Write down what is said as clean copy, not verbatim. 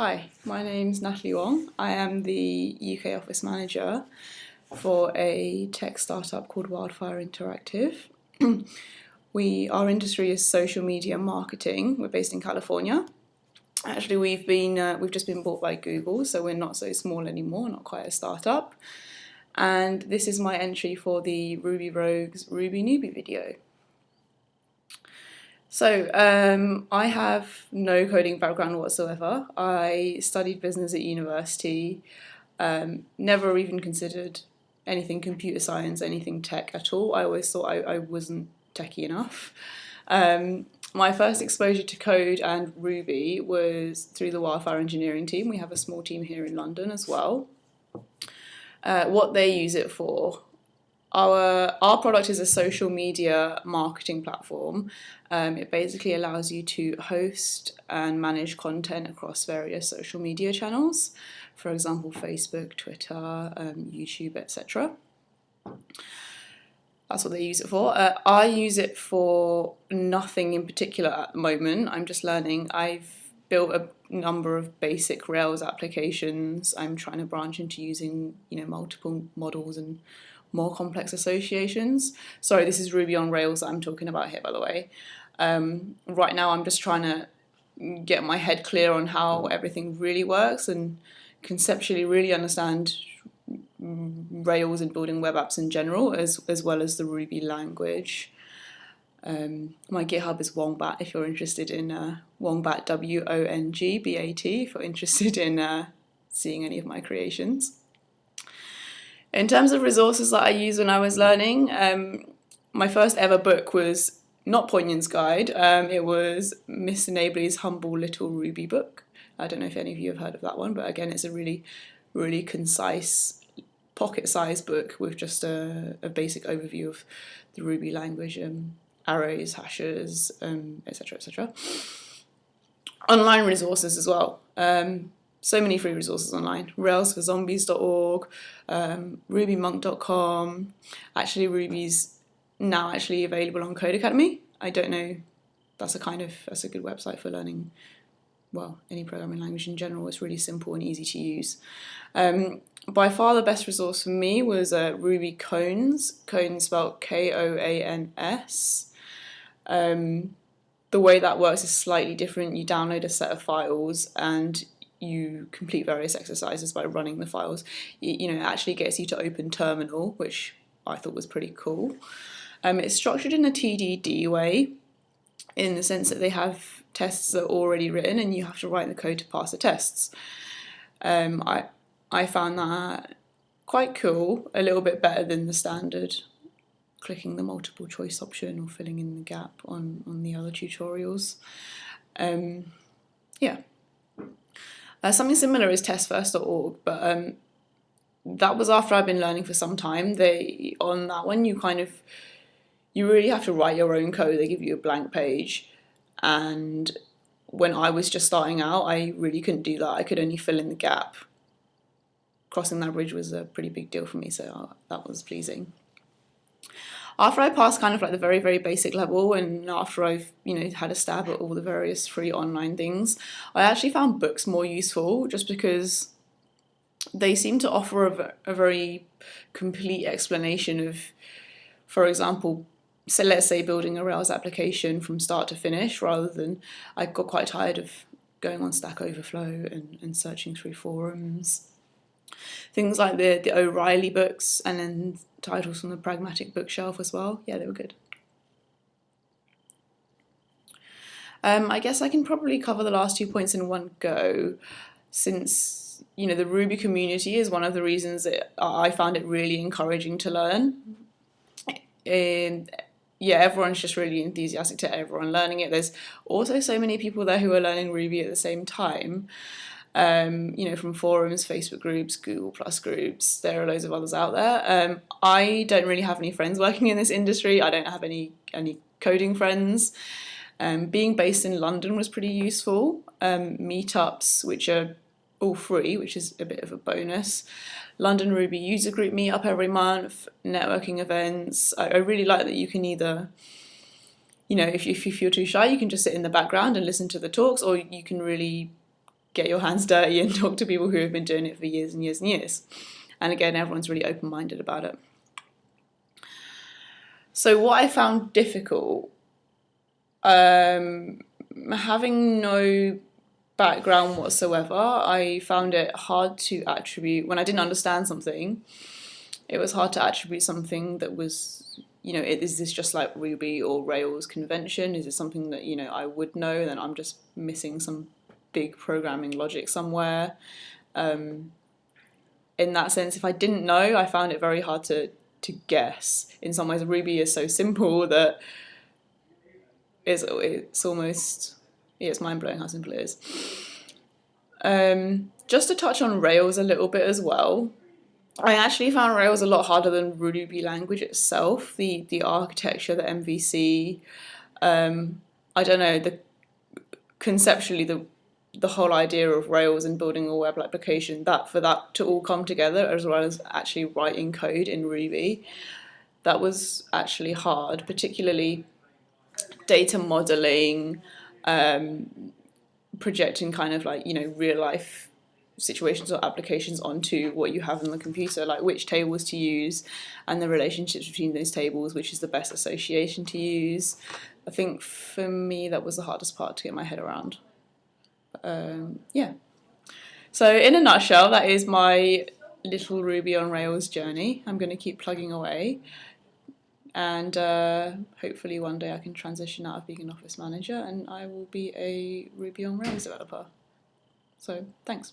Hi, my name's Natalie Wong. I am the UK office manager for a tech startup called Wildfire Interactive. Our industry is social media marketing. We're based in California. Actually, we've just been bought by Google, so we're not so small anymore, not quite a startup. And this is my entry for the Ruby Rogues Ruby Nuby video. So I have no coding background whatsoever. I studied business at university, never even considered anything computer science, anything tech at all. I always thought I wasn't techie enough. My first exposure to code and Ruby was through the Wildfire engineering team. We have a small team here in London as well. What they use it for. Our product is a social media marketing platform. It basically allows you to host and manage content across various social media channels, for example, Facebook, Twitter, YouTube, etc. That's what they use it for. I use it for nothing in particular at the moment. I'm just learning. I've built a number of basic Rails applications. I'm trying to branch into using, multiple models and more complex associations. Sorry, this is Ruby on Rails that I'm talking about here, by the way. Right now I'm just trying to get my head clear on how everything really works and conceptually really understand Rails and building web apps in general, as well as the Ruby language. My GitHub is wongbat if you're interested in wongbat, W-O-N-G-B-A-T, if you're interested in seeing any of my creations. In terms of resources that I used when I was learning, my first ever book was not Poignant's Guide. It was Miss Enably's Humble Little Ruby book. I don't know if any of you have heard of that one, but again, it's a really, really concise, pocket-sized book with just a basic overview of the Ruby language, arrays, hashes, etc., etc. Online resources as well. So many free resources online. Railsforzombies.org, rubymonk.com. Actually, Ruby's now actually available on Code Academy. I don't know, that's a good website for learning, well, any programming language in general. It's really simple and easy to use. By far the best resource for me was Ruby Koans, Koans spelled K-O-A-N-S. The way that works is slightly different. You download a set of files and you complete various exercises by running the files. It actually gets you to open terminal, which I thought was pretty cool. It's structured in a TDD way, in the sense that they have tests that are already written and you have to write the code to pass the tests. I found that quite cool, a little bit better than the standard clicking the multiple choice option or filling in the gap on the other tutorials. Something similar is testfirst.org, but that was after I'd been learning for some time. On that one, you really have to write your own code. They give you a blank page, and when I was just starting out, I really couldn't do that. I could only fill in the gap. Crossing that bridge was a pretty big deal for me, so that was pleasing. After I passed kind of like the very, very basic level, and after I've had a stab at all the various free online things, I actually found books more useful, just because they seem to offer a very complete explanation of, for example, so let's say building a Rails application from start to finish, rather than, I got quite tired of going on Stack Overflow and searching through forums. Things like the O'Reilly books, and then titles from the Pragmatic bookshelf as well. Yeah, they were good. I guess I can probably cover the last 2 points in one go, since the Ruby community is one of the reasons that I found it really encouraging to learn. Everyone's just really enthusiastic to everyone learning it. There's also so many people there who are learning Ruby at the same time. From forums, Facebook groups, Google Plus groups. There are loads of others out there. I don't really have any friends working in this industry. I don't have any coding friends. Being based in London was pretty useful. Meetups, which are all free, which is a bit of a bonus. London Ruby user group meetup every month, networking events. I really like that you can either, if you're too shy, you can just sit in the background and listen to the talks, or you can really get your hands dirty and talk to people who have been doing it for years and years and years. And again, everyone's really open-minded about it. So what I found difficult, having no background whatsoever, I found it hard to attribute, when I didn't understand something, it was hard to attribute something that was, you know, is this just like Ruby or Rails convention? Is it something that, you know, I would know and then I'm just missing some big programming logic somewhere? In that sense, if I didn't know, I found it very hard to guess. In some ways, Ruby is so simple that it's almost, yeah, it's mind-blowing how simple it is. Just to touch on Rails a little bit as well, I actually found Rails a lot harder than Ruby language itself. The architecture, the MVC, I don't know, conceptually the whole idea of Rails and building a web application, for that to all come together, as well as actually writing code in Ruby, that was actually hard, particularly data modeling, projecting kind of like, you know, real life situations or applications onto what you have on the computer, like which tables to use and the relationships between those tables, which is the best association to use. I think for me that was the hardest part to get my head around. Yeah. So in a nutshell, that is my little Ruby on Rails journey. I'm going to keep plugging away, and hopefully one day I can transition out of being an office manager and I will be a Ruby on Rails developer. So thanks.